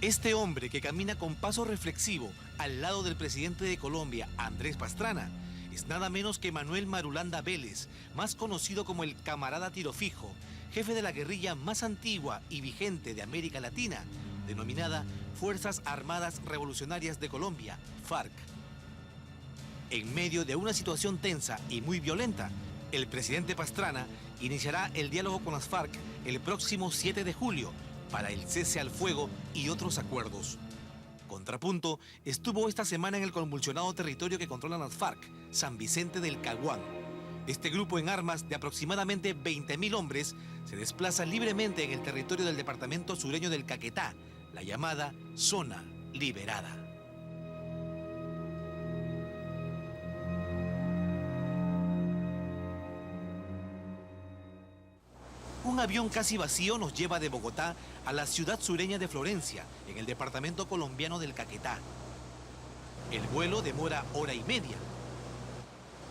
Este hombre que camina con paso reflexivo al lado del presidente de Colombia, Andrés Pastrana, es nada menos que Manuel Marulanda Vélez, más conocido como el Camarada Tiro Fijo, jefe de la guerrilla más antigua y vigente de América Latina, denominada Fuerzas Armadas Revolucionarias de Colombia, FARC. En medio de una situación tensa y muy violenta, el presidente Pastrana iniciará el diálogo con las FARC el próximo 7 de julio para el cese al fuego y otros acuerdos. Contrapunto estuvo esta semana en el convulsionado territorio que controlan las FARC, San Vicente del Caguán. Este grupo en armas de aproximadamente 20.000 hombres se desplaza libremente en el territorio del departamento sureño del Caquetá, la llamada Zona Liberada. Un avión casi vacío nos lleva de Bogotá a la ciudad sureña de Florencia, en el departamento colombiano del Caquetá. El vuelo demora hora y media.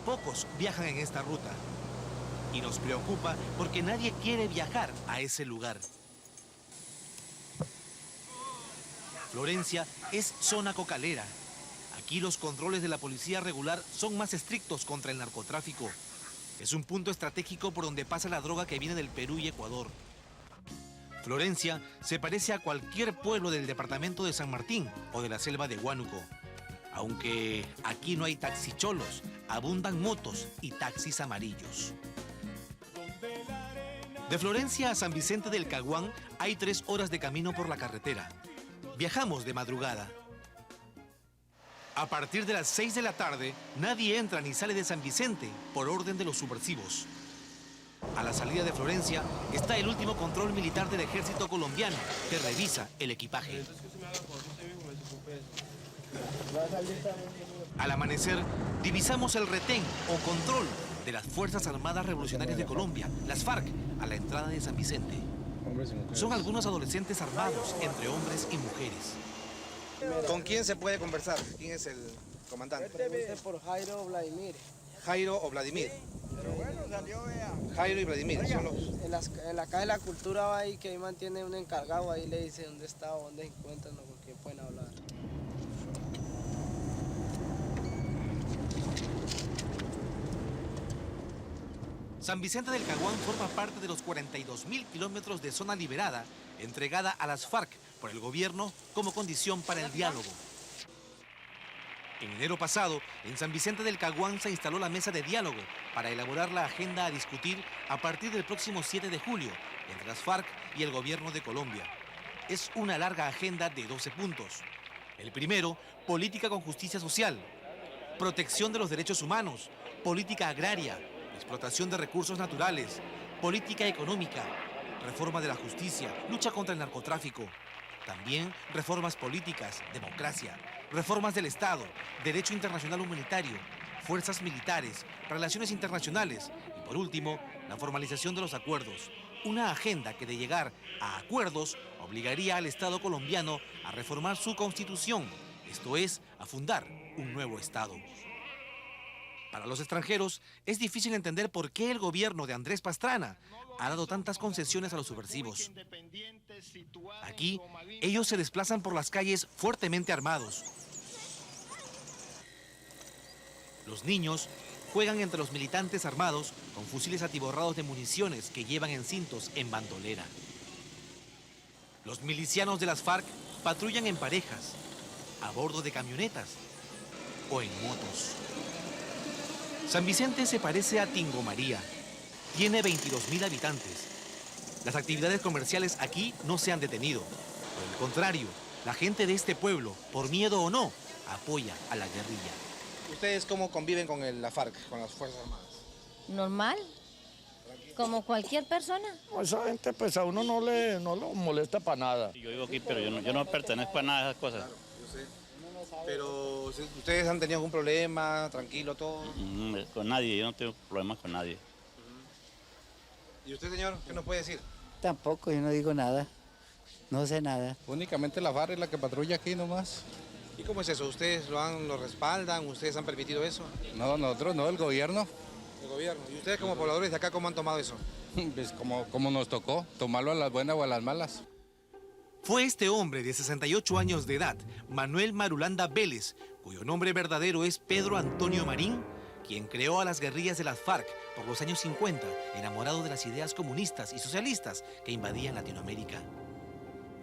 Pocos viajan en esta ruta y nos preocupa porque nadie quiere viajar a ese lugar. Florencia es zona cocalera. Aquí los controles de la policía regular son más estrictos contra el narcotráfico. Es un punto estratégico por donde pasa la droga que viene del Perú y Ecuador. Florencia se parece a cualquier pueblo del departamento de San Martín o de la selva de Huánuco. Aunque aquí no hay taxicholos, abundan motos y taxis amarillos. De Florencia a San Vicente del Caguán hay 3 horas de camino por la carretera. Viajamos de madrugada. A partir de las 6 de la tarde, nadie entra ni sale de San Vicente por orden de los subversivos. A la salida de Florencia está el último control militar del ejército colombiano que revisa el equipaje. Al amanecer, divisamos el retén o control de las Fuerzas Armadas Revolucionarias de Colombia, las FARC, a la entrada de San Vicente. Son algunos adolescentes armados entre hombres y mujeres. ¿Con quién se puede conversar? ¿Quién es el comandante? Pregunte por Jairo o Vladimir. Jairo o Vladimir. Jairo y Vladimir son los... En la Caja de la Cultura va ahí, que ahí mantiene un encargado, ahí le dice dónde está o dónde se encuentran o con quién pueden hablar. San Vicente del Caguán forma parte de los 42.000 kilómetros de zona liberada entregada a las FARC por el gobierno como condición para el diálogo. En enero pasado, en San Vicente del Caguán se instaló la mesa de diálogo para elaborar la agenda a discutir a partir del próximo 7 de julio entre las FARC y el gobierno de Colombia. Es una larga agenda de 12 puntos. El primero, política con justicia social, protección de los derechos humanos, política agraria, explotación de recursos naturales, política económica, reforma de la justicia, lucha contra el narcotráfico. También reformas políticas, democracia, reformas del Estado, derecho internacional humanitario, fuerzas militares, relaciones internacionales y, por último, la formalización de los acuerdos. Una agenda que, de llegar a acuerdos, obligaría al Estado colombiano a reformar su constitución, esto es, a fundar un nuevo Estado. Para los extranjeros, es difícil entender por qué el gobierno de Andrés Pastrana ha dado tantas concesiones a los subversivos. Aquí, ellos se desplazan por las calles fuertemente armados. Los niños juegan entre los militantes armados con fusiles atiborrados de municiones que llevan en cintos en bandolera. Los milicianos de las FARC patrullan en parejas, a bordo de camionetas o en motos. San Vicente se parece a Tingo María. Tiene 22.000 habitantes. Las actividades comerciales aquí no se han detenido. Por el contrario, la gente de este pueblo, por miedo o no, apoya a la guerrilla. ¿Ustedes cómo conviven con la FARC, con las Fuerzas Armadas? Normal, como cualquier persona. Esa gente pues a uno no lo molesta para nada. Yo vivo aquí, pero yo no pertenezco a nada de esas cosas. Claro, yo sé. Pero ¿ustedes han tenido algún problema? ¿Tranquilo todo? Con nadie, yo no tengo problemas con nadie. ¿Y usted, señor, qué nos puede decir? Tampoco, yo no digo nada, no sé nada. Únicamente la FARC es la que patrulla aquí nomás. ¿Y cómo es eso? ¿Ustedes lo respaldan? ¿Ustedes han permitido eso? No, nosotros no, el gobierno. El gobierno. ¿Y ustedes como pobladores de acá cómo han tomado eso? Pues como nos tocó, tomarlo a las buenas o a las malas. Fue este hombre de 68 años de edad, Manuel Marulanda Vélez, cuyo nombre verdadero es Pedro Antonio Marín, quien creó a las guerrillas de las FARC por los años 50, enamorado de las ideas comunistas y socialistas que invadían Latinoamérica.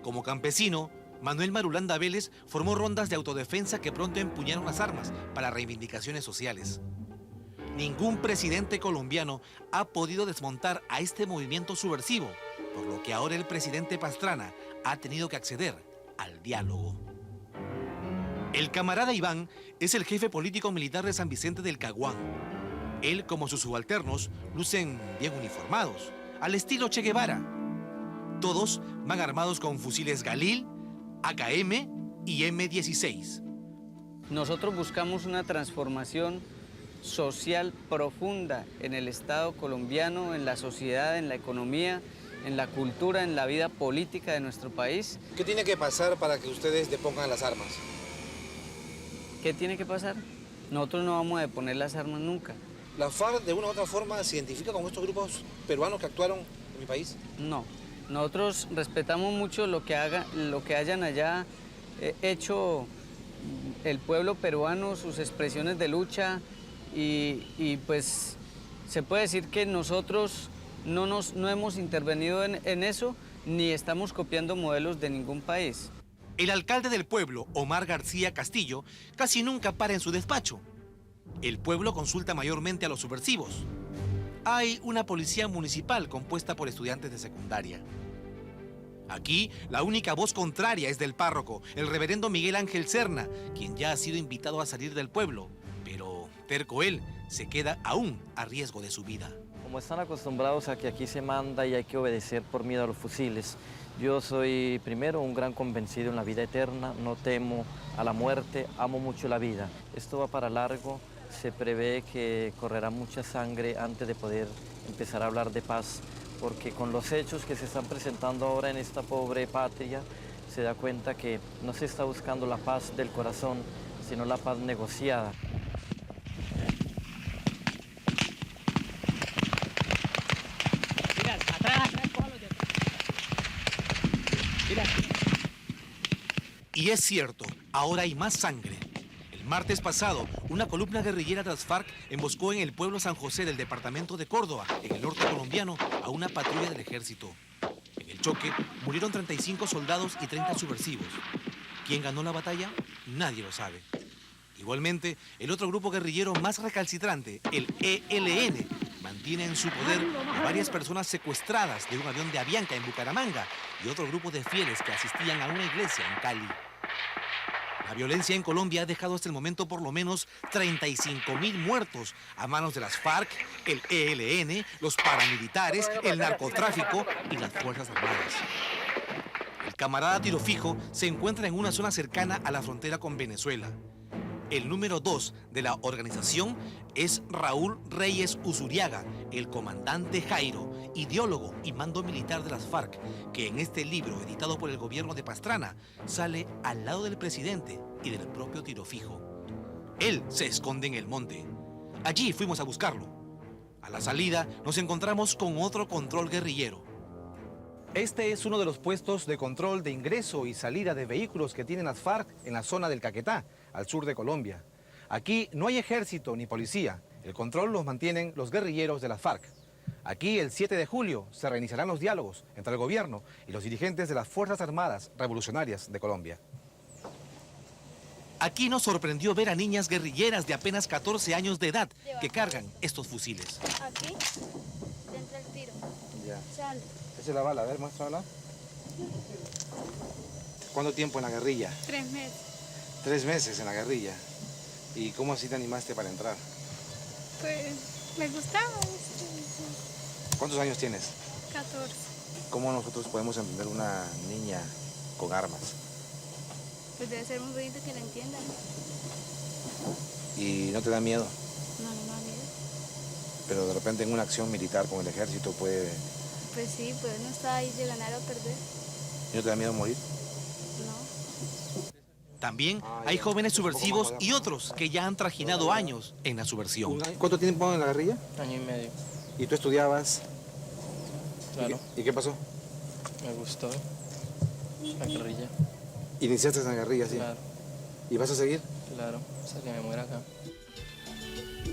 Como campesino, Manuel Marulanda Vélez formó rondas de autodefensa que pronto empuñaron las armas para reivindicaciones sociales. Ningún presidente colombiano ha podido desmontar a este movimiento subversivo, por lo que ahora el presidente Pastrana ha tenido que acceder al diálogo. El camarada Iván es el jefe político-militar de San Vicente del Caguán. Él, como sus subalternos, lucen bien uniformados, al estilo Che Guevara. Todos van armados con fusiles Galil, AKM y M16. Nosotros buscamos una transformación social profunda en el Estado colombiano, en la sociedad, en la economía, en la cultura, en la vida política de nuestro país. ¿Qué tiene que pasar para que ustedes depongan las armas? ¿Qué tiene que pasar? Nosotros no vamos a deponer las armas nunca. ¿La FARC de una u otra forma se identifica con estos grupos peruanos que actuaron en mi país? No. Nosotros respetamos mucho lo que hayan allá hecho el pueblo peruano, sus expresiones de lucha y pues se puede decir que nosotros no hemos intervenido en eso ni estamos copiando modelos de ningún país. El alcalde del pueblo, Omar García Castillo, casi nunca para en su despacho. El pueblo consulta mayormente a los subversivos. Hay una policía municipal compuesta por estudiantes de secundaria. Aquí, la única voz contraria es del párroco, el reverendo Miguel Ángel Serna, quien ya ha sido invitado a salir del pueblo. Pero, terco él, se queda aún a riesgo de su vida. Como están acostumbrados a que aquí se manda y hay que obedecer por miedo a los fusiles, yo soy primero un gran convencido en la vida eterna, no temo a la muerte, amo mucho la vida. Esto va para largo, se prevé que correrá mucha sangre antes de poder empezar a hablar de paz, porque con los hechos que se están presentando ahora en esta pobre patria, se da cuenta que no se está buscando la paz del corazón, sino la paz negociada. Y es cierto, ahora hay más sangre. El martes pasado, una columna guerrillera de las FARC emboscó en el pueblo San José del departamento de Córdoba, en el norte colombiano, a una patrulla del ejército. En el choque murieron 35 soldados y 30 subversivos. ¿Quién ganó la batalla? Nadie lo sabe. Igualmente, el otro grupo guerrillero más recalcitrante, el ELN, mantiene en su poder a varias personas secuestradas de un avión de Avianca en Bucaramanga y otro grupo de fieles que asistían a una iglesia en Cali. La violencia en Colombia ha dejado hasta el momento por lo menos 35.000 muertos a manos de las FARC, el ELN, los paramilitares, el narcotráfico y las Fuerzas Armadas. El camarada Tiro Fijo se encuentra en una zona cercana a la frontera con Venezuela. El número 2 de la organización es Raúl Reyes Usuriaga, el comandante Jairo, ideólogo y mando militar de las FARC, que en este libro editado por el gobierno de Pastrana sale al lado del presidente y del propio Tiro Fijo. Él se esconde en el monte. Allí fuimos a buscarlo. A la salida nos encontramos con otro control guerrillero. Este es uno de los puestos de control de ingreso y salida de vehículos que tienen las FARC en la zona del Caquetá, al sur de Colombia. Aquí no hay ejército ni policía. El control los mantienen los guerrilleros de las FARC. Aquí, el 7 de julio, se reiniciarán los diálogos entre el gobierno y los dirigentes de las Fuerzas Armadas Revolucionarias de Colombia. Aquí nos sorprendió ver a niñas guerrilleras de apenas 14 años de edad que cargan estos fusiles. Aquí, dentro del tiro. Ya. Sale. Esa es la bala, a ver, muéstrala. ¿Cuánto tiempo en la guerrilla? 3 meses. 3 meses en la guerrilla. ¿Y cómo así te animaste para entrar? Pues me gustaba. ¿Cuántos años tienes? 14. ¿Cómo nosotros podemos entender una niña con armas? Pues debe ser muy bonito que la entiendan. ¿Y no te da miedo? No, no me da miedo. Pero de repente en una acción militar con el ejército puede... Pues sí, pues uno está ahí de ganar o perder. ¿Y no te da miedo morir? No. También hay jóvenes subversivos y otros que ya han trajinado años en la subversión. ¿Cuánto tiempo en la guerrilla? 1 año y medio. ¿Y tú estudiabas? Claro. ¿Y qué pasó? Me gustó. La guerrilla. ¿Iniciaste en la guerrilla, sí? Claro, ¿Y vas a seguir? claro, hasta que me muera acá.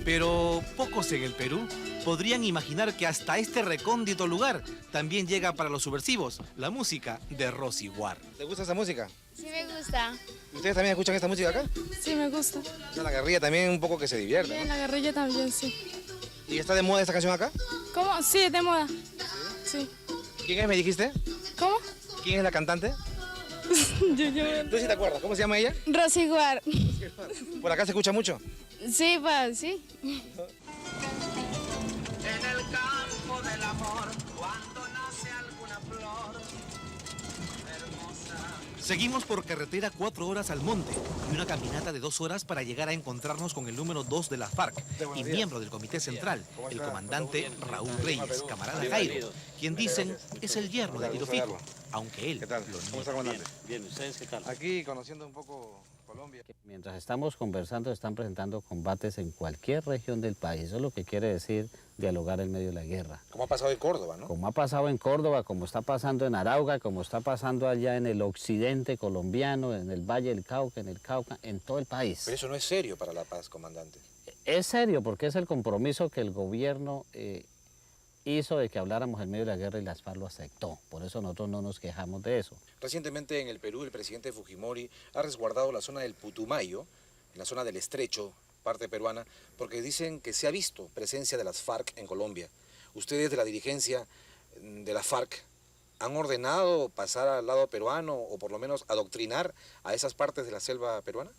Pero pocos en el Perú podrían imaginar que hasta este recóndito lugar también llega para los subversivos la música de Rosy War. ¿Te gusta esa música? Sí me gusta. ¿Ustedes también escuchan esta música acá? Sí me gusta. O sea, la guerrilla también un poco que se divierte, ¿no? La guerrilla también, sí. ¿Y está de moda esta canción acá? ¿Cómo? Sí, es de moda. Sí. ¿Quién es, me dijiste? ¿Cómo? ¿Quién es la cantante? ¿Tú sí te acuerdas? ¿Cómo se llama ella? Rosy War. ¿Por acá se escucha mucho? Sí, pa, sí. En el campo del amor, cuando nace alguna flor hermosa. Seguimos por carretera 4 horas al monte y una caminata de 2 horas para llegar a encontrarnos con el número 2 de la FARC y miembro del Comité Central, el comandante Raúl Reyes, camarada Jairo, quien dicen es el yerno de Tiro Fijo, aunque él ¿Qué tal? lo ¿Cómo está, comandante? Bien, ¿ustedes qué tal? Aquí conociendo un poco Colombia. Mientras estamos conversando, están presentando combates en cualquier región del país. Eso es lo que quiere decir dialogar en medio de la guerra. ¿Cómo ha pasado en Córdoba, no? Como ha pasado en Córdoba, como está pasando en Arauca, como está pasando allá en el occidente colombiano, en el Valle del Cauca, en todo el país. Pero eso no es serio para la paz, comandante. Es serio porque es el compromiso que el gobierno hizo de que habláramos en medio de la guerra y las FARC lo aceptó. Por eso nosotros no nos quejamos de eso. Recientemente en el Perú, el presidente Fujimori ha resguardado la zona del Putumayo, en la zona del Estrecho, parte peruana, porque dicen que se ha visto presencia de las FARC en Colombia. Ustedes de la dirigencia de la FARC han ordenado pasar al lado peruano o por lo menos adoctrinar a esas partes de la selva peruana.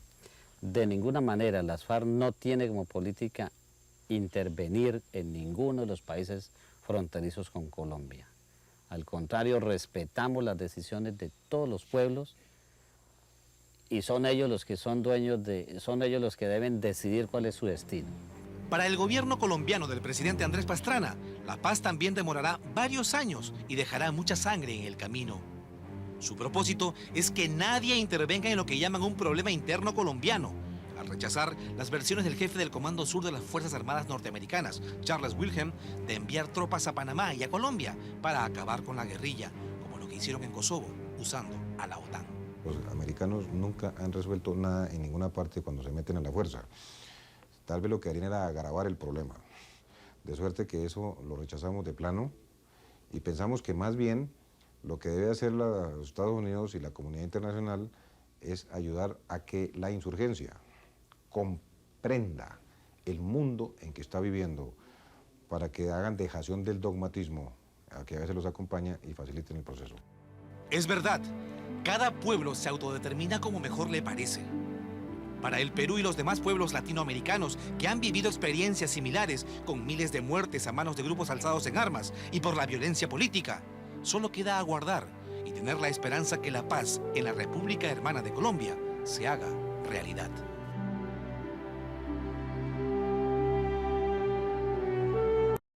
De ninguna manera, las FARC no tiene como política intervenir en ninguno de los países fronterizos con Colombia. Al contrario, respetamos las decisiones de todos los pueblos y son ellos los que son dueños son ellos los que deben decidir cuál es su destino. Para el gobierno colombiano del presidente Andrés Pastrana, la paz también demorará varios años y dejará mucha sangre en el camino. Su propósito es que nadie intervenga en lo que llaman un problema interno colombiano, al rechazar las versiones del jefe del Comando Sur de las Fuerzas Armadas norteamericanas, Charles Wilhelm, de enviar tropas a Panamá y a Colombia para acabar con la guerrilla, como lo que hicieron en Kosovo, usando a la OTAN. Los americanos nunca han resuelto nada en ninguna parte cuando se meten a la fuerza. Tal vez lo que harían era agravar el problema. De suerte que eso lo rechazamos de plano y pensamos que más bien lo que debe hacer los Estados Unidos y la comunidad internacional es ayudar a que la insurgencia comprenda el mundo en que está viviendo para que hagan dejación del dogmatismo a que a veces los acompaña y faciliten el proceso. Es verdad, cada pueblo se autodetermina como mejor le parece. Para el Perú y los demás pueblos latinoamericanos que han vivido experiencias similares con miles de muertes a manos de grupos alzados en armas y por la violencia política, solo queda aguardar y tener la esperanza que la paz en la República Hermana de Colombia se haga realidad.